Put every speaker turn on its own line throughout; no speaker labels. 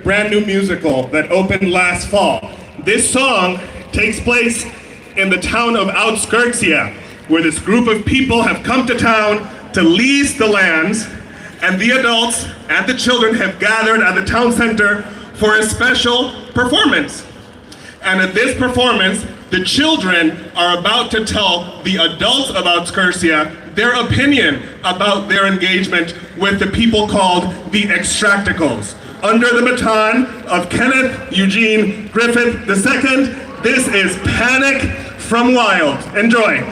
brand new musical that opened last fall. This song takes place in the town of Outskirtsia, where this group of people have come to town to lease the lands, and the adults and the children have gathered at the town center for a special performance. And at this performance, the children are about to tell the adults of Outskirtsia their opinion about their engagement with the people called the Extracticals. Under the baton of Kenneth Eugene Griffith II, this is Panic from Wild. Enjoy.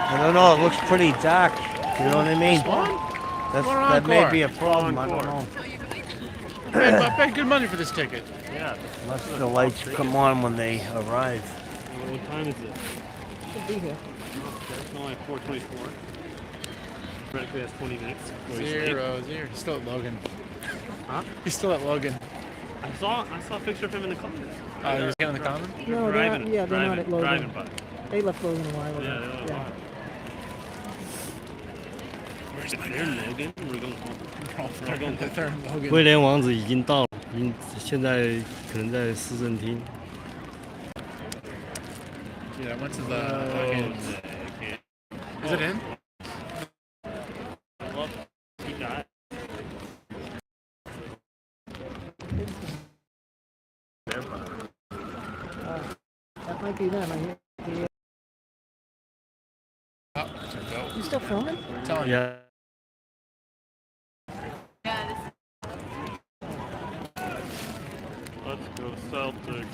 I don't know, it looks pretty dark, you know what I mean? That may be a problem, I don't know.
I paid good money for this ticket.
Yeah.
Unless the lights come on when they arrive.
What time is it?
Should be here.
It's only 4:24. Practically has 20 minutes.
Zero. He's still at Logan.
Huh?
He's still at Logan.
I saw a picture of him in the comments.
Oh, he was getting in the common?
No, they're not, yeah, they're not at Logan.
Driving by.
They left Logan a while ago.
Yeah, they're
Yeah.
Where's Logan? We're going home.
They're in Logan.
威廉王子已经到了，现在可能在市政厅。
Yeah, I went to the... Is it in?
Well, he got
That might be them.
Oh, there we go.
You still filming?
Telling you.
Yeah.
Let's go Celtics.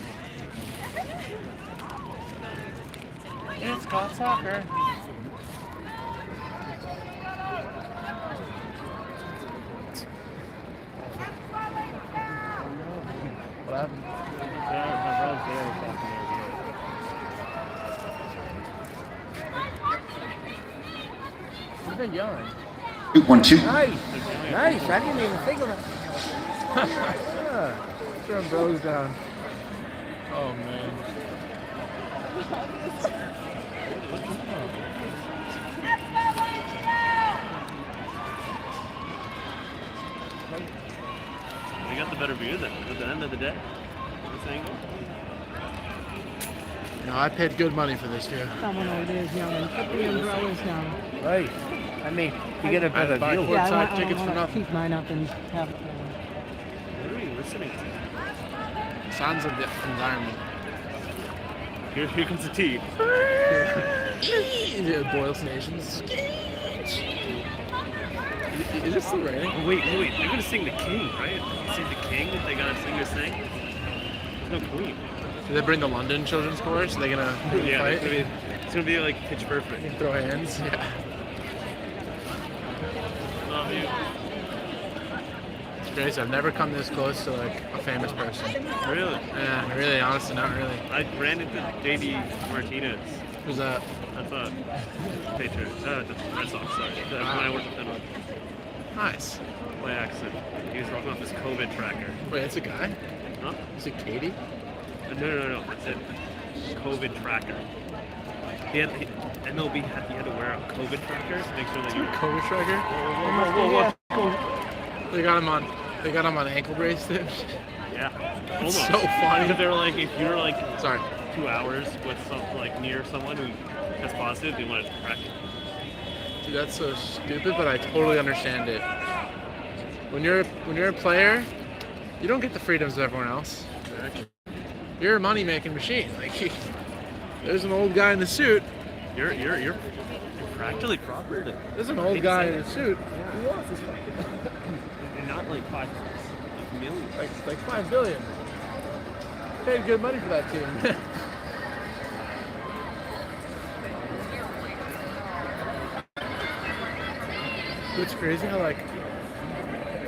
It's called soccer. What happened? Who's been yelling?
1-2.
Nice, nice. I didn't even think of it. Yeah. Throwing bros down.
Oh man.
better view then at the end of the day? This angle?
No, I paid good money for this view.
Someone over there is yelling, put the umbrellas down.
Right. I mean, you get a better
buy
view.
four-
Yeah,
Outside
I
tickets for
want to
nothing.
keep mine up and have.
What are you listening to?
Sounds of the environment.
Here comes the tea.
Yeah, Boyle's Nations. Is it still raining?
Wait, they're gonna sing the king, right? Sing the king if they gotta sing this thing? There's no queen.
Did they bring the London Children's Chorus? Are they gonna
Yeah,
fight?
it's gonna be like pitch perfect.
Throw hands? Yeah.
Love you.
It's crazy. I've never come this close to like a famous person.
Really?
Yeah, really, honestly, not really.
I ran into JD Martinez.
Who's that?
That's a Patriot. The Red Sox, sorry. When I worked with them
Nice.
by accident. He was rocking off his COVID tracker.
Wait, it's a guy?
Huh?
Is it Katie?
No. It's a COVID tracker. MLB he had to wear a COVID tracker to make sure that you.
COVID Striker?
Whoa.
They got him on ankle bracelet.
Yeah.
It's
Almost.
so funny.
Because they were like, if you're like
Sorry.
2 hours with some like near someone who has positive, they want to track it.
Dude, that's so stupid, but I totally understand it. When you're a player, you don't get the freedoms of everyone else. You're a money-making machine. Like, there's an old guy in the suit.
You're practically proper.
There's an old guy in a suit.
And not like 5 million.
Like 5 billion. Paid good money for that team. It's crazy how like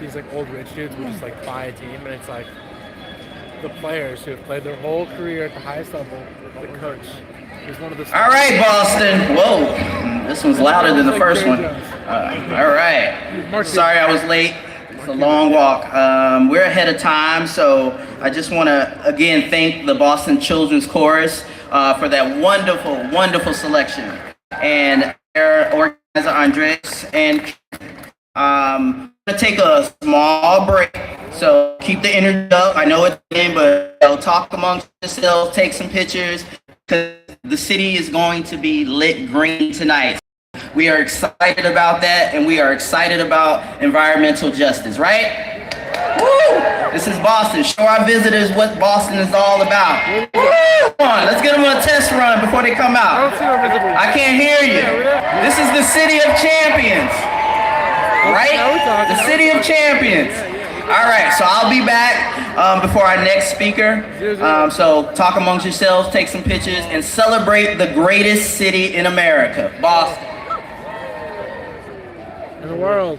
these like old rich dudes will just like buy a team, and it's like the players who have played their whole career at the highest level, the coach is one of the.
All right, Boston. Whoa, this one's louder than the first one. All right. Sorry I was late. It's a long walk. We're ahead of time, so I just want to again thank the Boston Children's Chorus for that wonderful selection, and their organizer Andres. And I'm gonna take a small break, so keep the energy up. I know it's in, but talk amongst yourselves, take some pictures, because the city is going to be lit green tonight. We are excited about that, and we are excited about environmental justice, right? Woo! This is Boston. Show our visitors what Boston is all about. Woo! Come on, let's get them a test run before they come out. I can't hear you. This is the city of champions, right? The city of champions. All right, so I'll be back before our next speaker. So talk amongst yourselves, take some pictures, and celebrate the greatest city in America, Boston.
In the world.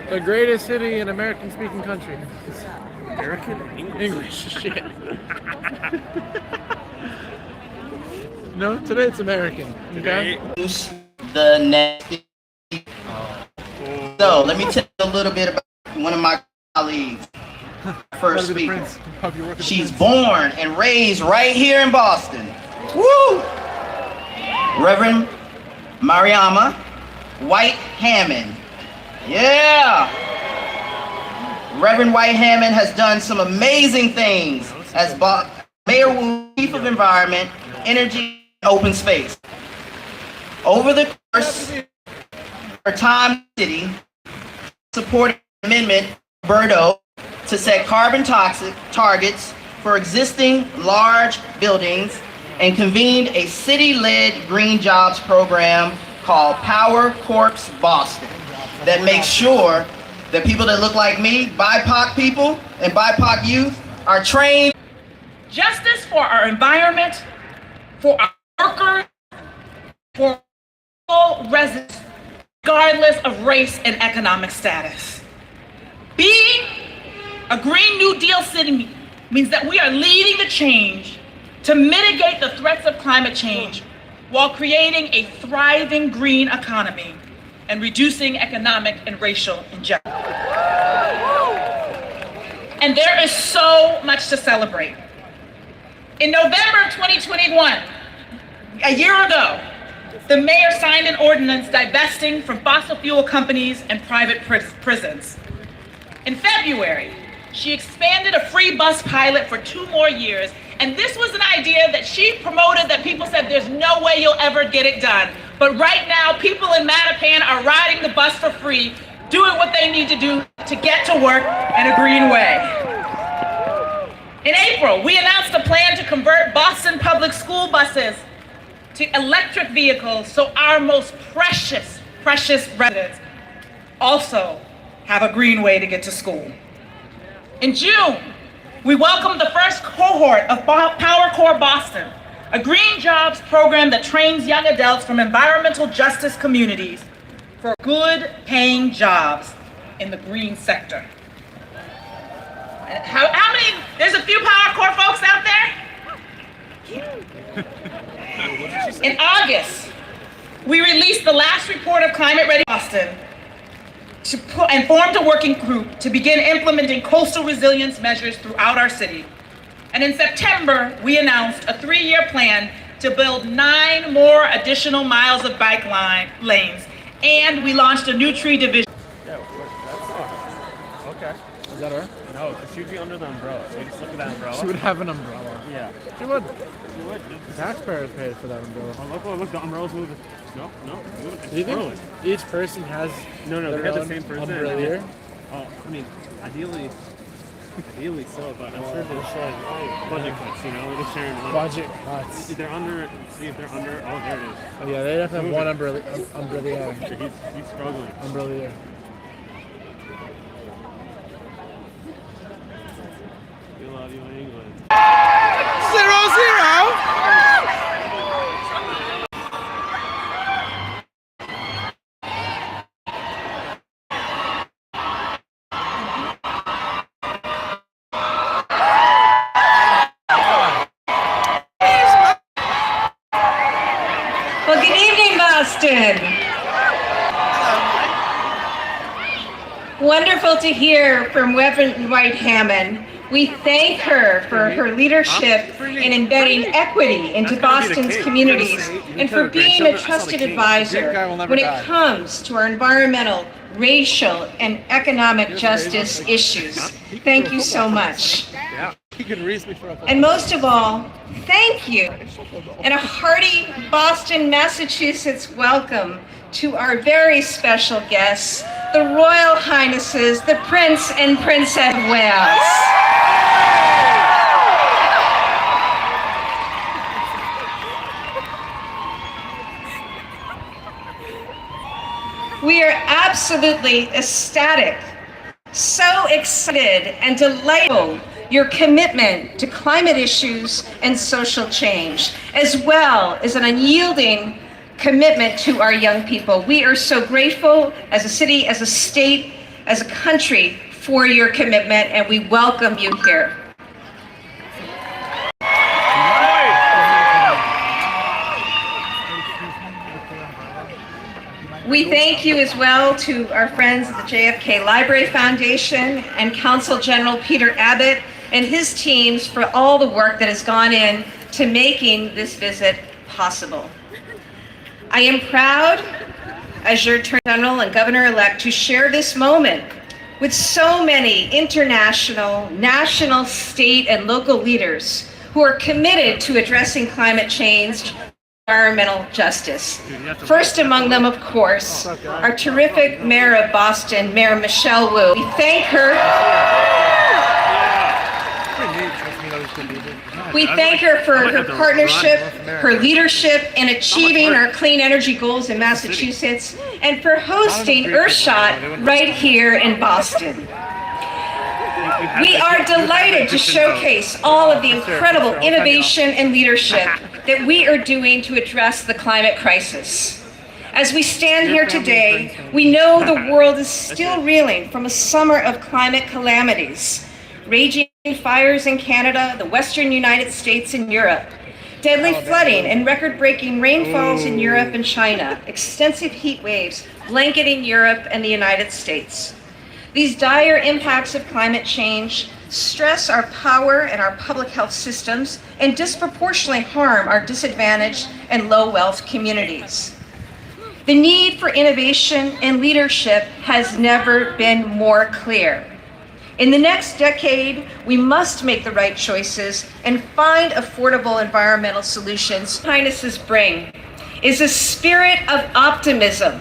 The greatest city in American-speaking country.
American
English. Shit. No, today it's American. Okay?
The next. So let me tell you a little bit about one of my colleagues. First speaker. She's born and raised right here in Boston. Woo! Reverend Mariama White Hammond. Yeah! Reverend White Hammond has done some amazing things as Mayor Chief of Environment, Energy, and Open Space. Over the course of her time in the city, supported an amendment Berto to set carbon toxic targets for existing large buildings and convened a city-led green jobs program called Power Corps Boston that makes sure that people that look like me, BIPOC people and BIPOC youth, are trained.
Justice for our environment, for our workers, for all residents, regardless of race and economic status. Being a Green New Deal city means that we are leading the change to mitigate the threats of climate change while creating a thriving green economy and reducing economic and racial injustice. And there is so much to celebrate. In November of 2021, a year ago, the mayor signed an ordinance divesting from fossil fuel companies and private prisons. In February, she expanded a free bus pilot for 2 more years, and this was an idea that she promoted that people said there's no way you'll ever get it done. But right now, people in Mattapan are riding the bus for free, doing what they need to do to get to work in a green way. In April, we announced a plan to convert Boston public school buses to electric vehicles so our most precious residents also have a green way to get to school. In June, we welcomed the first cohort of Power Corps Boston, a green jobs program that trains young adults from environmental justice communities for good paying jobs in the green sector. How many, there's a few Power Corps folks out there? In August, we released the last report of Climate Ready Boston and formed a working group to begin implementing coastal resilience measures throughout our city. And in September, we announced a 3-year plan to build 9 more additional miles of bike lanes, and we launched a new tree division.
Yeah, that's okay. Is that her? No, because she'd be under the umbrella. So you just look at that umbrella.
She would have an umbrella.
Yeah.
She would.
She would.
The taxpayers paid for that umbrella.
Oh, look, the umbrella's moving. No.
Do you think each person has
No, they
their
have the
own
same person.
umbrella?
Oh, I mean, ideally so, but I'm sure there's budget cuts, we're just sharing one.
Budget cuts.
If they're under, oh, there it is.
Oh yeah, they definitely have one umbrella.
He's struggling.
Umbrella.
We love you, England.
0-0.
Well, good evening, Boston. Wonderful to hear from Reverend White Hammond. We thank her for her leadership in embedding equity into Boston's communities and for being a trusted advisor when it comes to our environmental, racial, and economic justice issues. Thank you so much. And most of all, thank you, and a hearty Boston, Massachusetts welcome to our very special guests, the Royal Highnesses, the Prince and Princess of Wales. We are absolutely ecstatic, so excited and delighted your commitment to climate issues and social change, as well as an unyielding commitment to our young people. We are so grateful as a city, as a state, as a country for your commitment, and we welcome you here. We thank you as well to our friends at the JFK Library Foundation and Consul General Peter Abbott and his teams for all the work that has gone in to making this visit possible. I am proud, as your Attorney General and Governor-elect, to share this moment with so many international, national, state, and local leaders who are committed to addressing climate change and environmental justice. First among them, of course, our terrific Mayor of Boston, Mayor Michelle Wu. We thank her. We thank her for her partnership, her leadership in achieving our clean energy goals in Massachusetts, and for hosting Earthshot right here in Boston. We are delighted to showcase all of the incredible innovation and leadership that we are doing to address the climate crisis. As we stand here today, we know the world is still reeling from a summer of climate calamities. Raging fires in Canada, the Western United States, and Europe. Deadly flooding and record-breaking rainfalls in Europe and China. Extensive heat waves blanketing Europe and the United States. These dire impacts of climate change stress our power and our public health systems and disproportionately harm our disadvantaged and low-wealth communities. The need for innovation and leadership has never been more clear. In the next decade, we must make the right choices and find affordable environmental solutions. Highnesses bring is a spirit of optimism.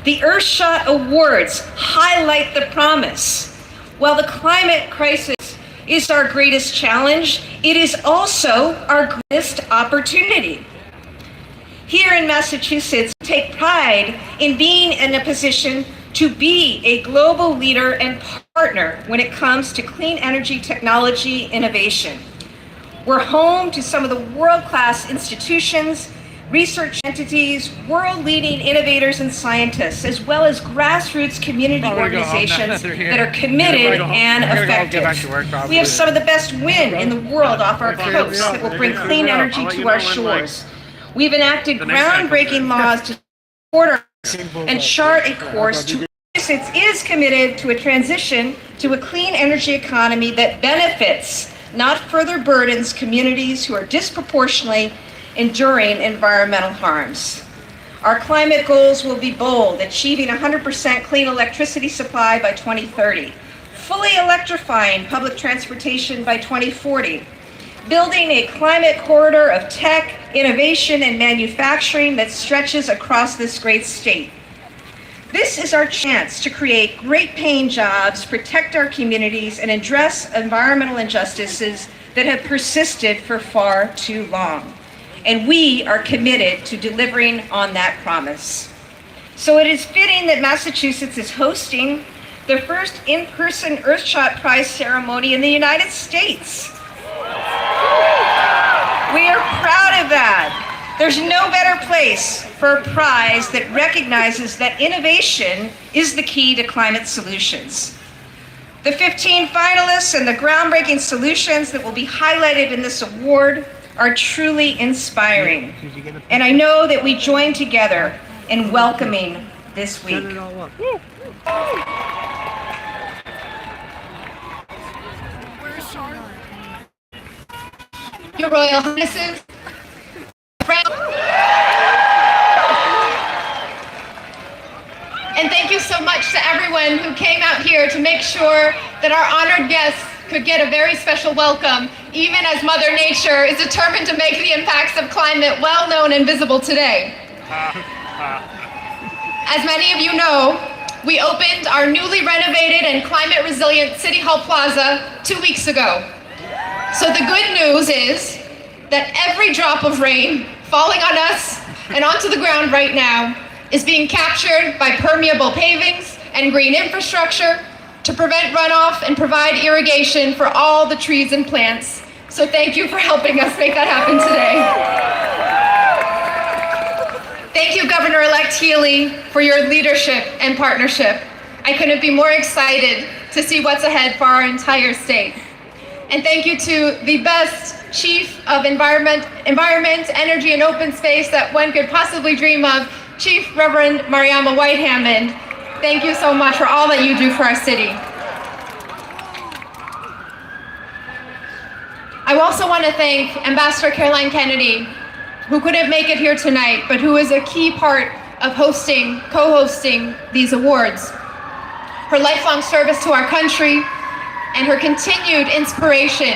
The Earthshot Awards highlight the promise. While the climate crisis is our greatest challenge, it is also our greatest opportunity. Here in Massachusetts, we take pride in being in a position to be a global leader and partner when it comes to clean energy technology innovation. We're home to some of the world-class institutions, research entities, world-leading innovators and scientists, as well as grassroots community organizations that are committed and effective. We have some of the best wind in the world off our coasts that will bring clean energy to our shores. We've enacted groundbreaking laws to support our and chart a course to Massachusetts is committed to a transition to a clean energy economy that benefits, not further burdens, communities who are disproportionately enduring environmental harms. Our climate goals will be bold, achieving 100% clean electricity supply by 2030, fully electrifying public transportation by 2040, building a climate corridor of tech, innovation, and manufacturing that stretches across this great state. This is our chance to create great paying jobs, protect our communities, and address environmental injustices that have persisted for far too long. And we are committed to delivering on that promise. So it is fitting that Massachusetts is hosting the first in-person Earthshot Prize ceremony in the United States. We are proud of that. There's no better place for a prize that recognizes that innovation is the key to climate solutions. The 15 finalists and the groundbreaking solutions that will be highlighted in this award are truly inspiring. And I know that we join together in welcoming this week.
Your Royal Highnesses, and thank you so much to everyone who came out here to make sure that our honored guests could get a very special welcome, even as Mother Nature is determined to make the impacts of climate well known and visible today. As many of you know, we opened our newly renovated and climate resilient City Hall Plaza 2 weeks ago. So the good news is that every drop of rain falling on us and onto the ground right now is being captured by permeable pavings and green infrastructure to prevent runoff and provide irrigation for all the trees and plants. So thank you for helping us make that happen today. Thank you, Governor-elect Healy, for your leadership and partnership. I couldn't be more excited to see what's ahead for our entire state. And thank you to the best Chief of Environment, Energy, and Open Space that one could possibly dream of, Chief Reverend Mariama White-Hammond. Thank you so much for all that you do for our city. I also want to thank Ambassador Caroline Kennedy, who couldn't make it here tonight, but who is a key part of co-hosting these awards. Her lifelong service to our country and her continued inspiration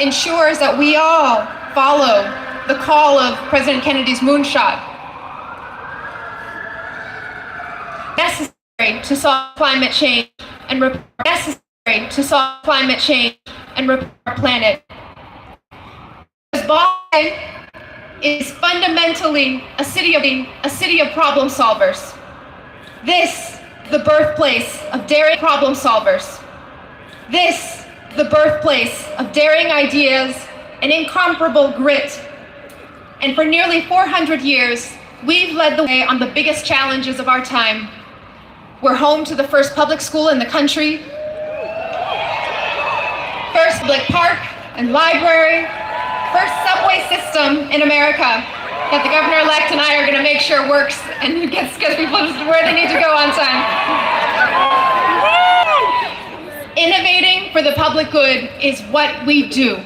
ensures that we all follow the call of President Kennedy's moonshot. Necessary to solve climate change and repair our planet. Because Boston is fundamentally a city of problem solvers. This, the birthplace of daring problem solvers. This, the birthplace of daring ideas and incomparable grit. And for nearly 400 years, we've led the way on the biggest challenges of our time. We're home to the first public school in the country, first public park and library, first subway system in America that the governor-elect and I are going to make sure works and gets people where they need to go on time. Innovating for the public good is what we do.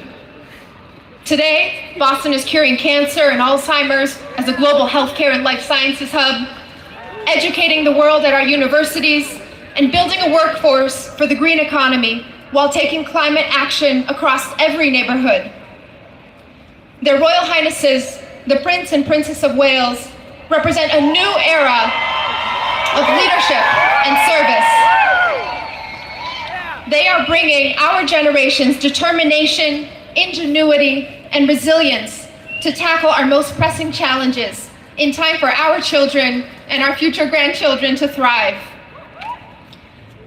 Today, Boston is curing cancer and Alzheimer's as a global healthcare and life sciences hub, educating the world at our universities, and building a workforce for the green economy while taking climate action across every neighborhood. Their Royal Highnesses, the Prince and Princess of Wales, represent a new era of leadership and service. They are bringing our generation's determination, ingenuity, and resilience to tackle our most pressing challenges in time for our children and our future grandchildren to thrive.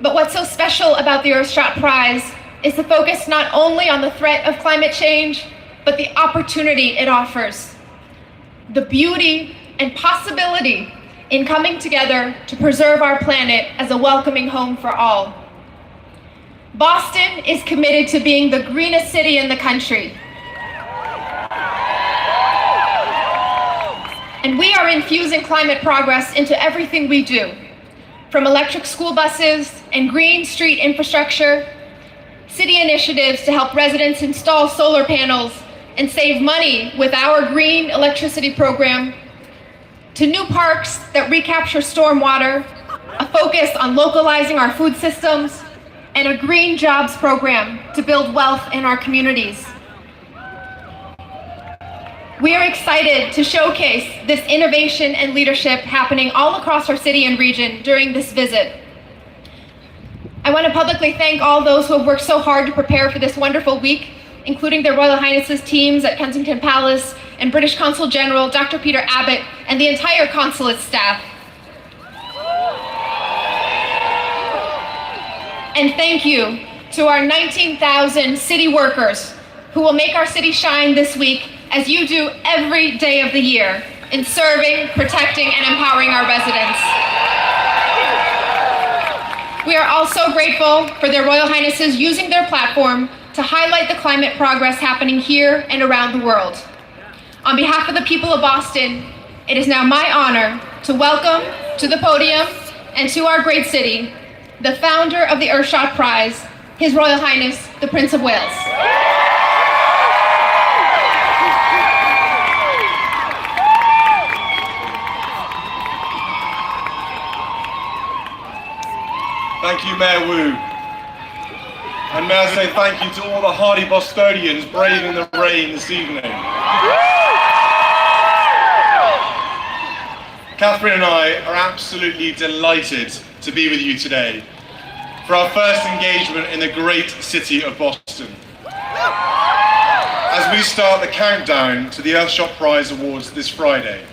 But what's so special about the Earthshot Prize is the focus not only on the threat of climate change, but the opportunity it offers. The beauty and possibility in coming together to preserve our planet as a welcoming home for all. Boston is committed to being the greenest city in the country. And we are infusing climate progress into everything we do, from electric school buses and green street infrastructure, city initiatives to help residents install solar panels and save money with our green electricity program, to new parks that recapture stormwater, a focus on localizing our food systems, and a green jobs program to build wealth in our communities. We are excited to showcase this innovation and leadership happening all across our city and region during this visit. I want to publicly thank all those who have worked so hard to prepare for this wonderful week, including their Royal Highnesses teams at Kensington Palace and British Consul General Dr. Peter Abbott and the entire consulate staff. And thank you to our 19,000 city workers who will make our city shine this week as you do every day of the year in serving, protecting, and empowering our residents. We are also grateful for their Royal Highnesses using their platform to highlight the climate progress happening here and around the world. On behalf of the people of Boston, it is now my honor to welcome to the podium and to our great city, the founder of the Earthshot Prize, His Royal Highness, the Prince of Wales.
Thank you, Mayor Wu. And may I say thank you to all the hardy Bostonians braving the rain this evening. Catherine and I are absolutely delighted to be with you today for our first engagement in the great city of Boston. As we start the countdown to the Earthshot Prize Awards this Friday.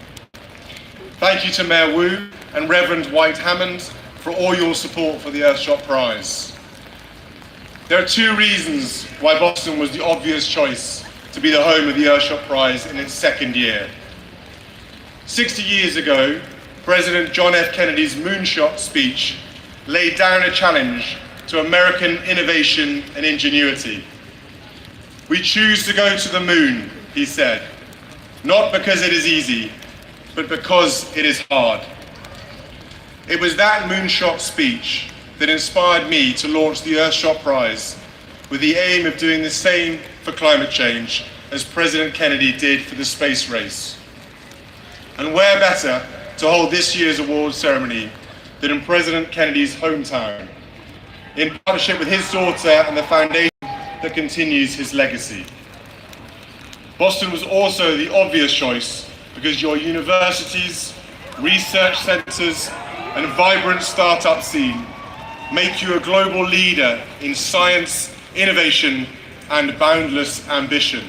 Thank you to Mayor Wu and Reverend White Hammond for all your support for the Earthshot Prize. There are two reasons why Boston was the obvious choice to be the home of the Earthshot Prize in its second year. 60 years ago, President John F. Kennedy's moonshot speech laid down a challenge to American innovation and ingenuity. We choose to go to the moon, he said, not because it is easy, but because it is hard. It was that moonshot speech that inspired me to launch the Earthshot Prize with the aim of doing the same for climate change as President Kennedy did for the space race. And where better to hold this year's awards ceremony than in President Kennedy's hometown, in partnership with his daughter and the foundation that continues his legacy. Boston was also the obvious choice because your universities, research centers, and vibrant startup scene make you a global leader in science, innovation, and boundless ambition.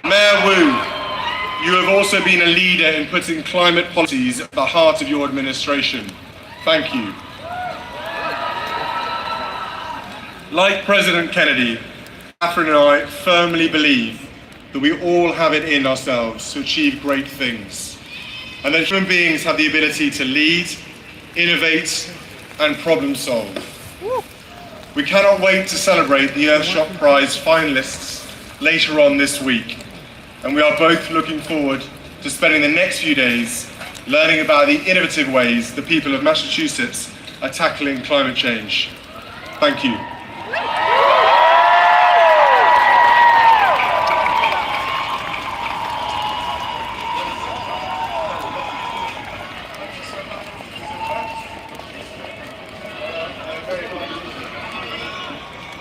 Mayor Wu, you have also been a leader in putting climate policies at the heart of your administration. Thank you. Like President Kennedy, Catherine and I firmly believe that we all have it in ourselves to achieve great things, and that human beings have the ability to lead, innovate, and problem solve. We cannot wait to celebrate the Earthshot Prize finalists later on this week, and we are both looking forward to spending the next few days learning about the innovative ways the people of Massachusetts are tackling climate change. Thank you.